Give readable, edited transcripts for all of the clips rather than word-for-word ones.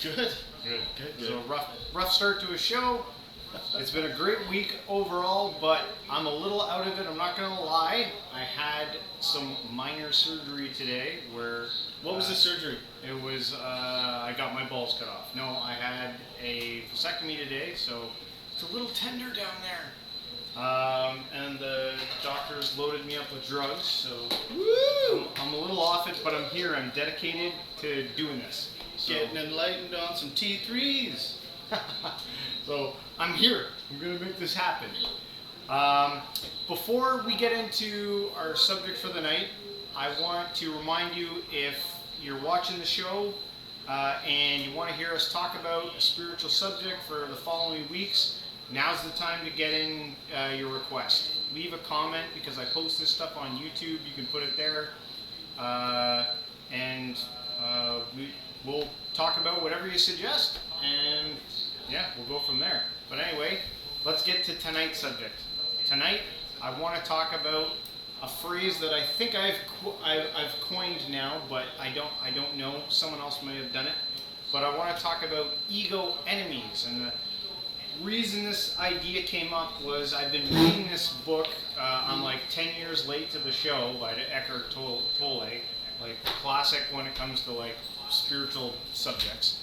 Good. Good. So rough start to a show. It's been a great week overall, but I'm a little out of it. I'm not gonna lie. I had some minor surgery today. Where What was the surgery? It was I got my balls cut off. No, I had a vasectomy today, so it's a little tender down there. And the doctors loaded me up with drugs, so I'm a little off it, but I'm here. I'm dedicated to doing this. So, Getting enlightened on some T3s. so I'm here. I'm gonna make this happen. Before we get into our subject for the night, I want to remind you, if you're watching the show and you want to hear us talk about a spiritual subject for the following weeks, now's the time to get in your request. Leave a comment, because I post this stuff on YouTube. You can put it there, and we'll talk about whatever you suggest, and yeah, we'll go from there. But anyway, let's get to tonight's subject. Tonight, I want to talk about a phrase that I think I've coined now, but I don't know. Someone else may have done it. But I want to talk about ego enemies. And the reason this idea came up was I've been reading this book. I'm like 10 years late to the show, by Eckhart Tolle, like classic when it comes to like spiritual subjects.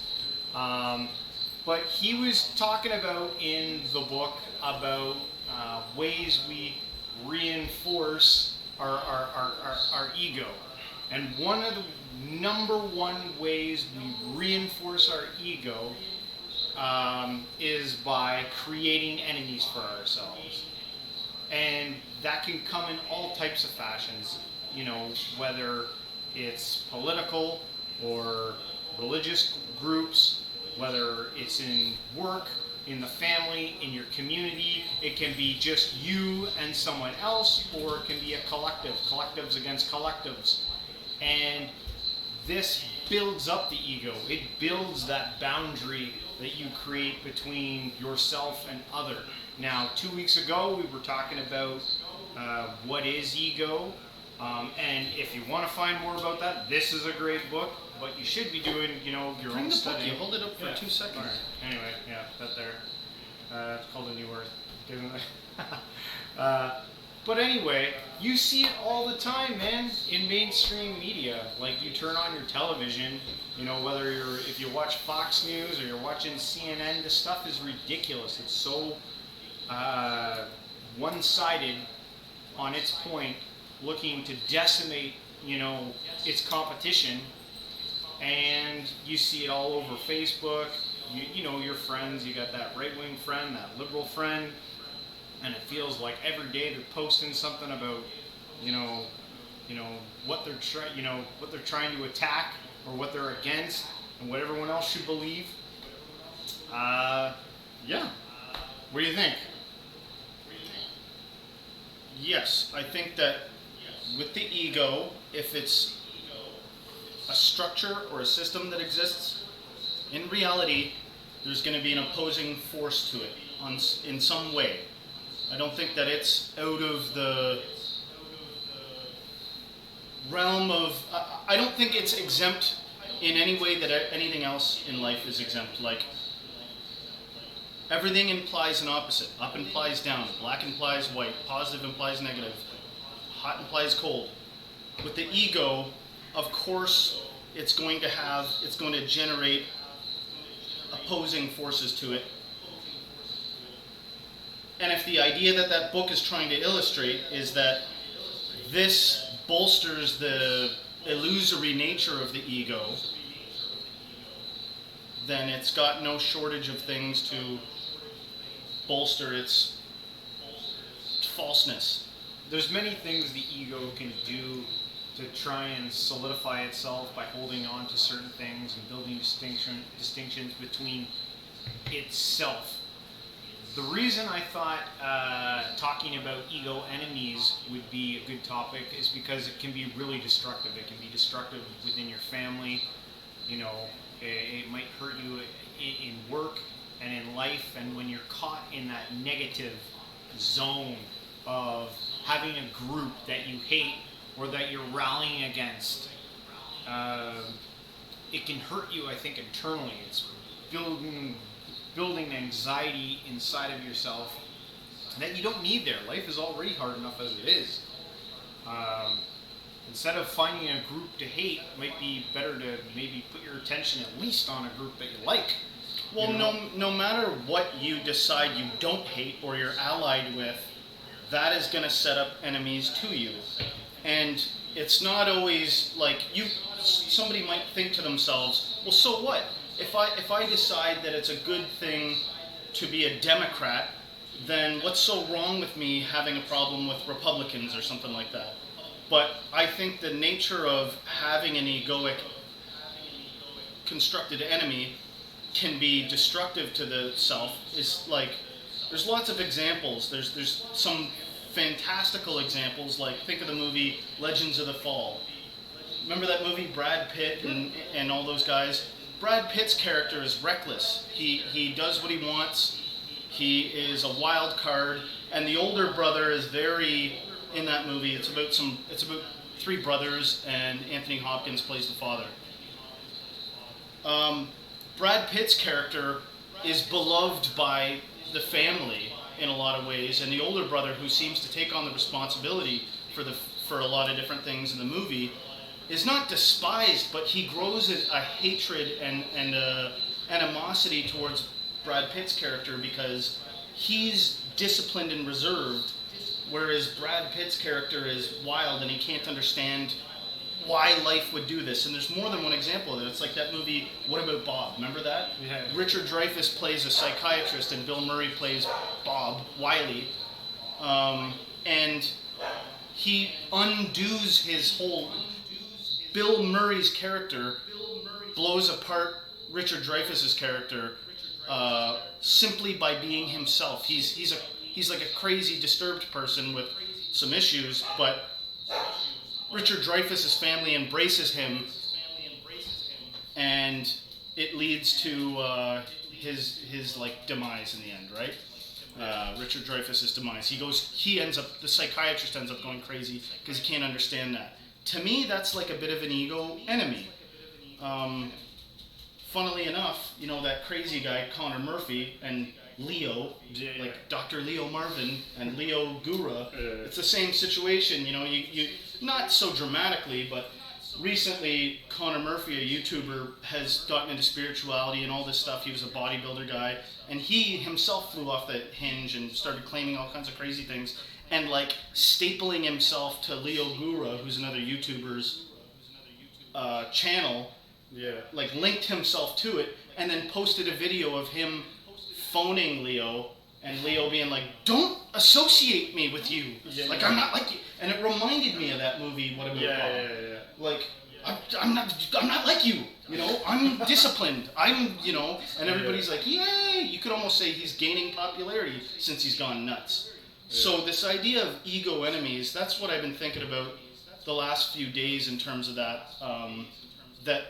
But he was talking about in the book about ways we reinforce our ego. And one of the number one ways we reinforce our ego is by creating enemies for ourselves. And that can come in all types of fashions, whether it's political or religious groups, whether it's in work, in the family, in your community. It can be just you and someone else, or it can be a collective, collectives against collectives. And this builds up the ego. It builds that boundary that you create between yourself and other. Now, 2 weeks ago, we were talking about what is ego. And if you want to find more about that, this is a great book. But you should be doing, your own study. You hold it up for 2 seconds. Right. Anyway, yeah, that there. It's called A New Earth. But anyway, you see it all the time, man, in mainstream media. Like, you turn on your television, whether if you watch Fox News or you're watching CNN, this stuff is ridiculous. It's so one-sided on its point, looking to decimate, its competition. And you see it all over Facebook. Your friends, you got that right-wing friend, that liberal friend, and it feels like every day they're posting something about, what they're trying to attack or what they're against, and what everyone else should believe. Yeah. What do you think? Yes, I think that with the ego, if it's a structure or a system that exists, in reality, there's going to be an opposing force to it in some way. I don't think that it's out of the realm of... I don't think it's exempt in any way that anything else in life is exempt. Like, everything implies an opposite. Up implies down. Black implies white. Positive implies negative. Hot implies cold. With the ego, of course, it's going to generate opposing forces to it. And if the idea that book is trying to illustrate is that this bolsters the illusory nature of the ego, then it's got no shortage of things to bolster its falseness. There's many things the ego can do to try and solidify itself by holding on to certain things and building distinctions between itself. The reason I thought talking about ego enemies would be a good topic is because it can be really destructive. It can be destructive within your family. It might hurt you in work and in life, and when you're caught in that negative zone of having a group that you hate or that you're rallying against, it can hurt you, I think, internally. It's building anxiety inside of yourself that you don't need there. Life is already hard enough as it is. Instead of finding a group to hate, it might be better to maybe put your attention at least on a group that you like. Well, no matter what you decide you don't hate or you're allied with, that is going to set up enemies to you. And it's not always like somebody might think to themselves, well, so what? If I decide that it's a good thing to be a Democrat, then what's so wrong with me having a problem with Republicans or something like that? But I think the nature of having an egoic constructed enemy can be destructive to the self. Is like, there's lots of examples. There's some fantastical examples, like think of the movie Legends of the Fall. Remember that movie, Brad Pitt and all those guys? Brad Pitt's character is reckless. He does what he wants. He is a wild card, and the older brother is very, in that movie, it's about 3 brothers, and Anthony Hopkins plays the father. Brad Pitt's character is beloved by the family in a lot of ways, and the older brother, who seems to take on the responsibility for a lot of different things in the movie, is not despised, but he grows a hatred and a animosity towards Brad Pitt's character because he's disciplined and reserved, whereas Brad Pitt's character is wild and he can't understand why life would do this. And there's more than one example of it. It's like that movie, What About Bob? Remember that? Yeah. Richard Dreyfuss plays a psychiatrist and Bill Murray plays Bob Wiley. And he undoes his whole... Bill Murray's character blows apart Richard Dreyfuss's character simply by being himself. He's like a crazy, disturbed person with some issues, but Richard Dreyfuss's family embraces him, and it leads to his like demise in the end, right? Richard Dreyfuss's demise. The psychiatrist ends up going crazy because he can't understand that. To me, that's like a bit of an ego enemy. Funnily enough, that crazy guy, Connor Murphy, and Leo, like Dr. Leo Marvin and Leo Gura, it's the same situation. You not so dramatically, but recently Connor Murphy, a YouTuber, has gotten into spirituality and all this stuff. He was a bodybuilder guy, and he himself flew off the hinge and started claiming all kinds of crazy things, and like stapling himself to Leo Gura, who's another YouTuber's channel, like linked himself to it, and then posted a video of him phoning Leo, and Leo being like, "Don't associate me with you. I'm not like you." And it reminded me of that movie, What About Bob? Like, I'm not like you. I'm disciplined. And everybody's like, "Yay!" You could almost say he's gaining popularity since he's gone nuts. So this idea of ego enemies, that's what I've been thinking about the last few days in terms of that. That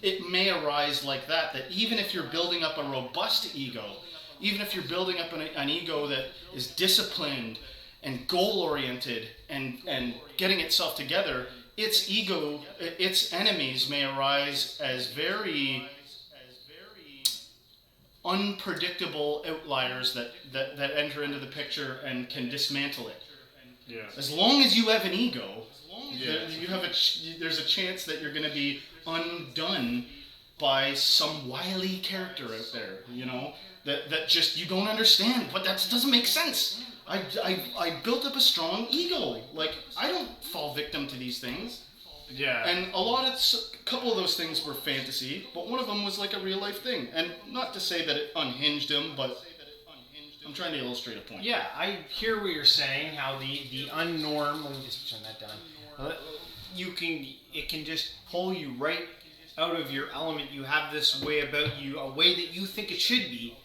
it may arise like that even if you're building up a robust ego, even if you're building up an ego that is disciplined and goal-oriented and getting itself together, its enemies may arise as very unpredictable outliers that enter into the picture and can dismantle it. Yeah. As long as you have an ego, there's a chance that you're going to be undone by some wily character out there, that just you don't understand, but that doesn't make sense. I built up a strong ego. Like, I don't fall victim to these things. Yeah. And a couple of those things were fantasy, but one of them was like a real life thing. And not to say that it unhinged him, but I'm trying to illustrate a point. Yeah, I hear what you're saying, how the unnorm, let me just turn that down. It can just pull you right out of your element. You have this way about you, a way that you think it should be,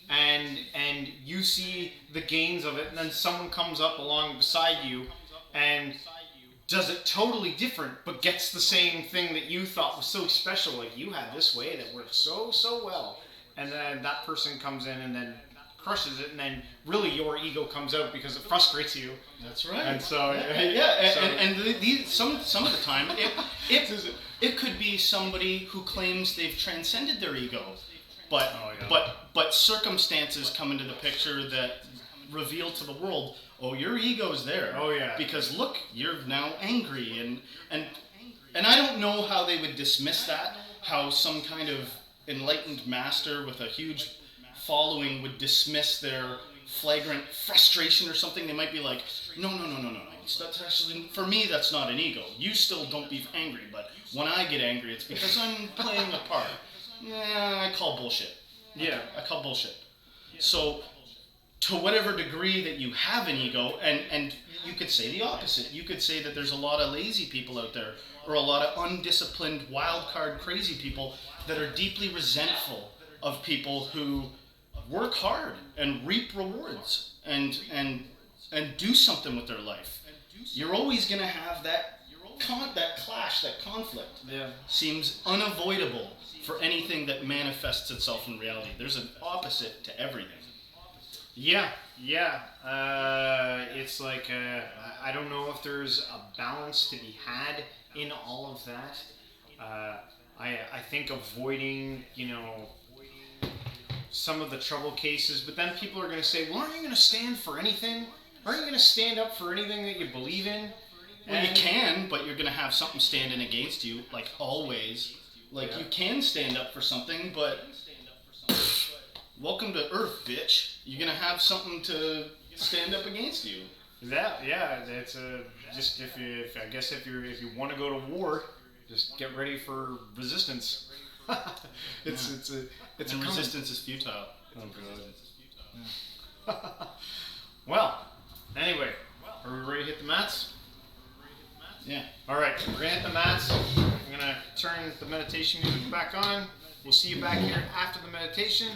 and you see the gains of it, and then someone comes up along beside you and does it totally different, but gets the same thing that you thought was so special. Like, you had this way that worked so well, and then that person comes in and then crushes it, and then really your ego comes out because it frustrates you. That's right. And so some of the time it could be somebody who claims they've transcended their ego, but but circumstances come into the picture that reveal to the world, oh, your ego's there. Oh, yeah. Because look, you're now angry, and I don't know how they would dismiss that. How some kind of enlightened master with a huge following would dismiss their flagrant frustration or something. They might be like, no. That's actually, for me, that's not an ego. You still don't be angry, but when I get angry, it's because I'm playing a part. Yeah, I call bullshit. Yeah. I call bullshit. So, to whatever degree that you have an ego, and you could say the opposite. You could say that there's a lot of lazy people out there, or a lot of undisciplined, wild card, crazy people that are deeply resentful of people who work hard and reap rewards and do something with their life. You're always going to have that clash, that conflict. Yeah. Seems unavoidable for anything that manifests itself in reality. There's an opposite to everything. Yeah. It's like I don't know if there's a balance to be had in all of that. I think avoiding, some of the trouble cases, but then people are going to say, well, aren't you going to stand for anything? Aren't you going to stand up for anything that you believe in? Well, you can, but you're going to have something standing against you, like always. Like, you can stand up for something, but welcome to Earth, bitch. You're going to have something to stand up against you. That's just if you want to go to war, just get ready for resistance. It's a resistance is futile. Oh god. Well, anyway, are we ready to hit the mats? Yeah. All right, we're gonna hit the mats. I'm gonna turn the meditation music back on. We'll see you back here after the meditation.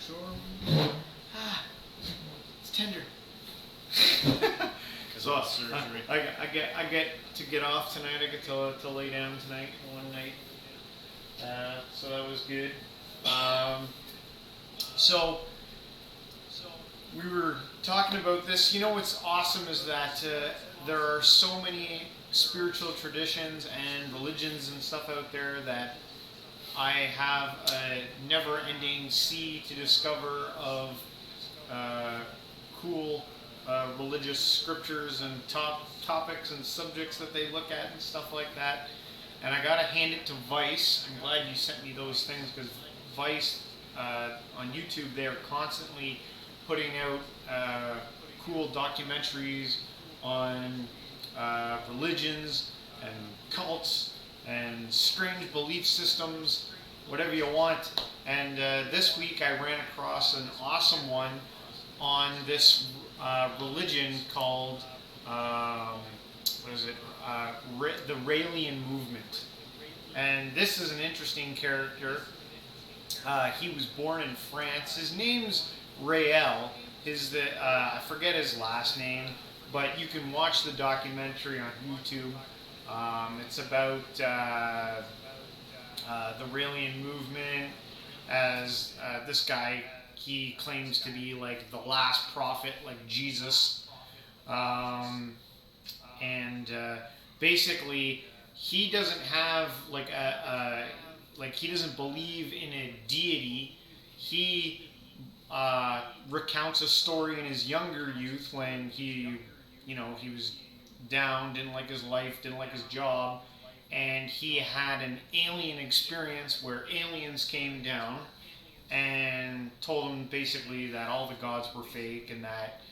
sure? It's tender. Because surgery. I get to get off tonight. I get to lay down tonight one night. So that was good. So we were talking about this. You know what's awesome is that there are so many spiritual traditions and religions and stuff out there that I have a never-ending sea to discover of cool religious scriptures and topics and subjects that they look at and stuff like that. And I gotta hand it to Vice. I'm glad you sent me those things, because Vice on YouTube, they are constantly putting out cool documentaries on religions and cults and strange belief systems, whatever you want. And this week I ran across an awesome one on this religion called the Raelian movement. And this is an interesting character. He was born in France. His name's Rael. I forget his last name, but you can watch the documentary on YouTube. It's about the Raelian movement, as this guy, he claims to be like the last prophet, like Jesus. Basically, he doesn't have he doesn't believe in a deity. He recounts a story in his younger youth when he was down, didn't like his life, didn't like his job, and he had an alien experience where aliens came down and told him basically that all the gods were fake, and that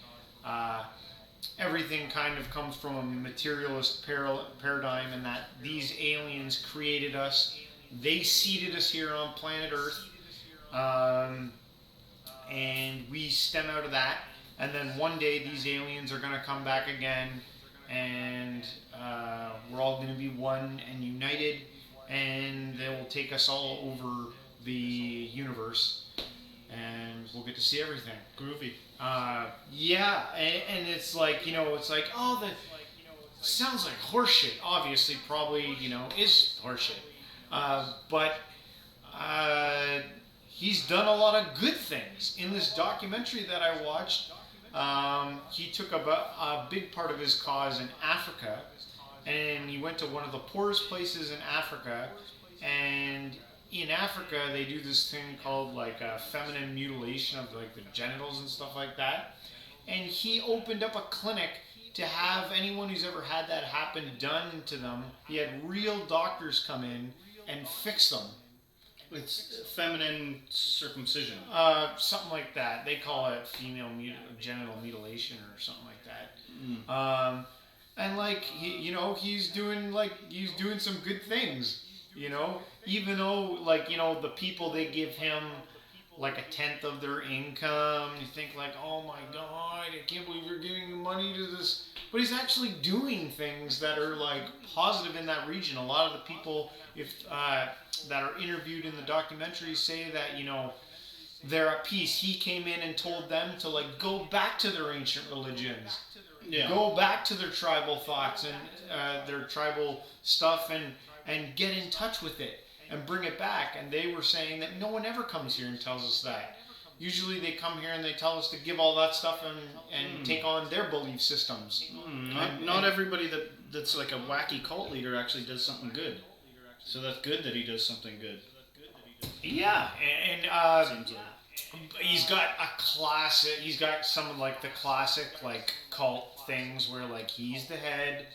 everything kind of comes from a materialist paradigm, and that these aliens created us. They seeded us here on planet Earth, and we stem out of that. And then one day these aliens are going to come back again, and we're all going to be one and united, and they will take us all over the universe, and we'll get to see everything. Groovy. Yeah, and it's like, it's like, oh, that sounds like horseshit. Obviously, probably, is horseshit. But he's done a lot of good things. In this documentary that I watched, he took a big part of his cause in Africa, and he went to one of the poorest places in Africa, and in Africa they do this thing called feminine mutilation of the genitals and stuff like that, and he opened up a clinic to have anyone who's ever had that happen done to them. He had real doctors come in and fix them. It's feminine circumcision. Something like that. They call it female genital mutilation or something like that. And he's doing some good things. Even though the people, they give him like a tenth of their income. You think oh my God, I can't believe you're giving money to this. But he's actually doing things that are positive in that region. A lot of the people, that are interviewed in the documentary, say that they're at peace. He came in and told them to go back to their ancient religions, go back to their tribal thoughts and their tribal stuff, and get in touch with it and bring it back. And they were saying that no one ever comes here and tells us that. Usually they come here and they tell us to give all that stuff and take on their belief systems. Not everybody that's like a wacky cult leader actually does something good. So that's good that he does something good. Yeah, and he's got a classic. He's got some of the classic cult things where he's the head.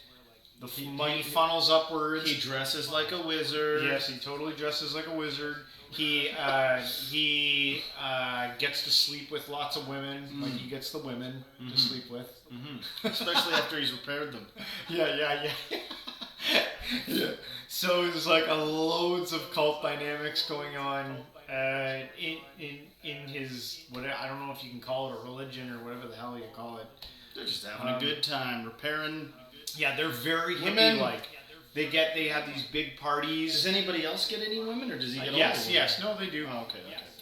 The money funnels upwards. He dresses like a wizard. Yes, he totally dresses like a wizard. He gets to sleep with lots of women. He gets the women to sleep with. Especially after he's repaired them. Yeah. Yeah. So there's loads of cult dynamics going on in his I don't know if you can call it a religion or whatever the hell you call it. They're just having a good time repairing. Yeah, they're very hippie. They have these big parties. Does anybody else get any women, or does he get all the women? Yes, no, they do. Oh, okay.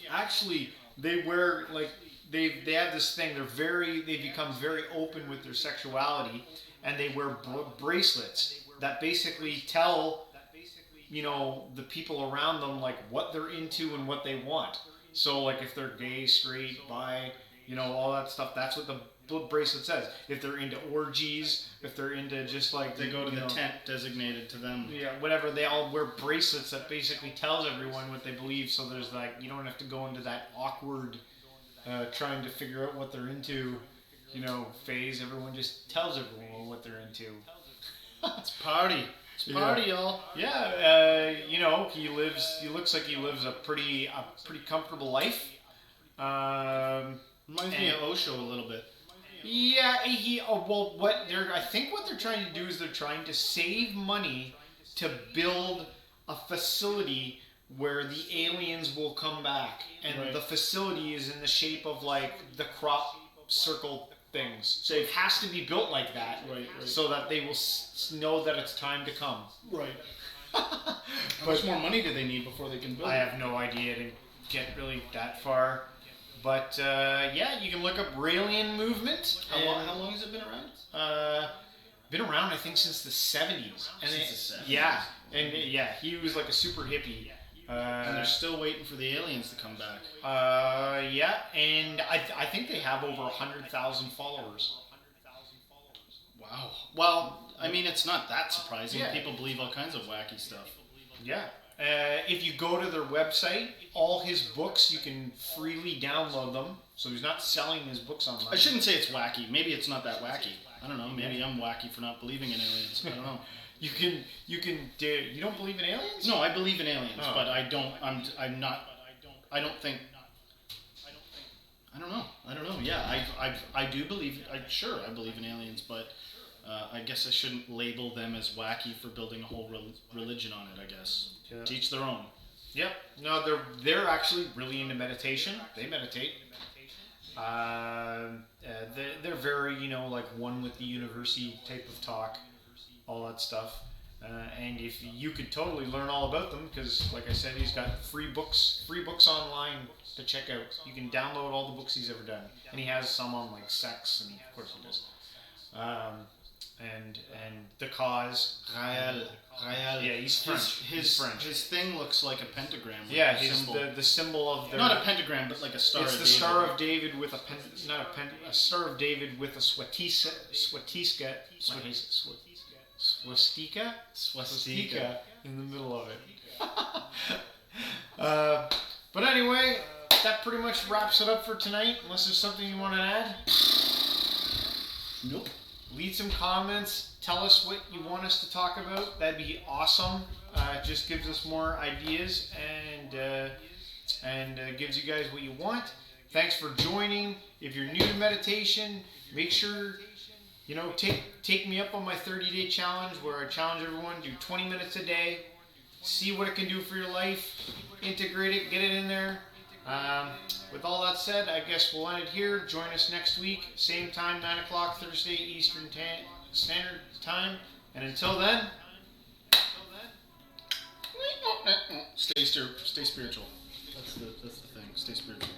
Actually, they wear like they have this thing. They become very open with their sexuality, and they wear bracelets that basically tell the people around them like what they're into and what they want. So like if they're gay, straight, bi, all that stuff. That's what the bracelet says. If they're into orgies, if they're into just like They go to the tent designated to them. yeah, whatever. They all wear bracelets that basically tells everyone what they believe. So there's like you don't have to go into that awkward trying to figure out what they're into, phase. Everyone just tells everyone what they're into. It's party. It's party, y'all. Yeah, he looks like he lives a pretty comfortable life. Reminds me of Osho a little bit. Yeah, I think what they're trying to do is they're trying to save money to build a facility where the aliens will come back, and Right. the facility is in the shape of like the crop circle things. So it has to be built like that, Right. so that they will know that it's time to come. Right. How much more money do they need before they can build? I have no idea to get really that far. But yeah, you can look up Raelian movement. How long has it been around? Been around, I think, since the 70s. Since the 70s? Yeah, and yeah, he was like a super hippie. And they're still waiting for the aliens to come back. Yeah, and I think they have over 100,000 followers. Wow. Well, I mean, it's not that surprising. Yeah. People believe all kinds of wacky stuff. Yeah. If you go to their website, all his books, you can freely download them. So he's not selling his books online. I shouldn't say it's wacky. Maybe it's not that wacky. I don't know. Maybe I'm wacky for not believing in aliens. I don't know. You don't believe in aliens? No, I believe in aliens, Oh. but I don't. I'm not. I don't think. I don't know. Yeah, I do believe. I believe in aliens, but I guess I shouldn't label them as wacky for building a whole religion on it. I guess. Yeah. To each their own. Yep. No, they're actually really into meditation. They meditate. They're very, like one with the university type of talk, all that stuff. And if you could totally learn all about them, because like I said, he's got free books online to check out. You can download all the books he's ever done, and he has some on like sex, and of course he does. And the cause. Rael. Yeah, he's French. He's French. His thing looks like a pentagram. With Yeah, a he's symbol. the symbol of their. Not a pentagram, but like a star. It's of the David. Star of David with a Star of David with a swastika in the middle of it. But anyway, that pretty much wraps it up for tonight. Unless there's something you want to add, Nope. leave some comments. Tell us what you want us to talk about. That'd be awesome. It just gives us more ideas and gives you guys what you want. Thanks for joining. If you're new to meditation, make sure take me up on my 30-day challenge where I challenge everyone to do 20 minutes a day. See what it can do for your life. Integrate it. Get it in there. With all that said, I guess we'll end it here. Join us next week, same time, 9 o'clock Thursday Eastern Standard Time. And until then, Stay spiritual. That's the thing. Stay spiritual.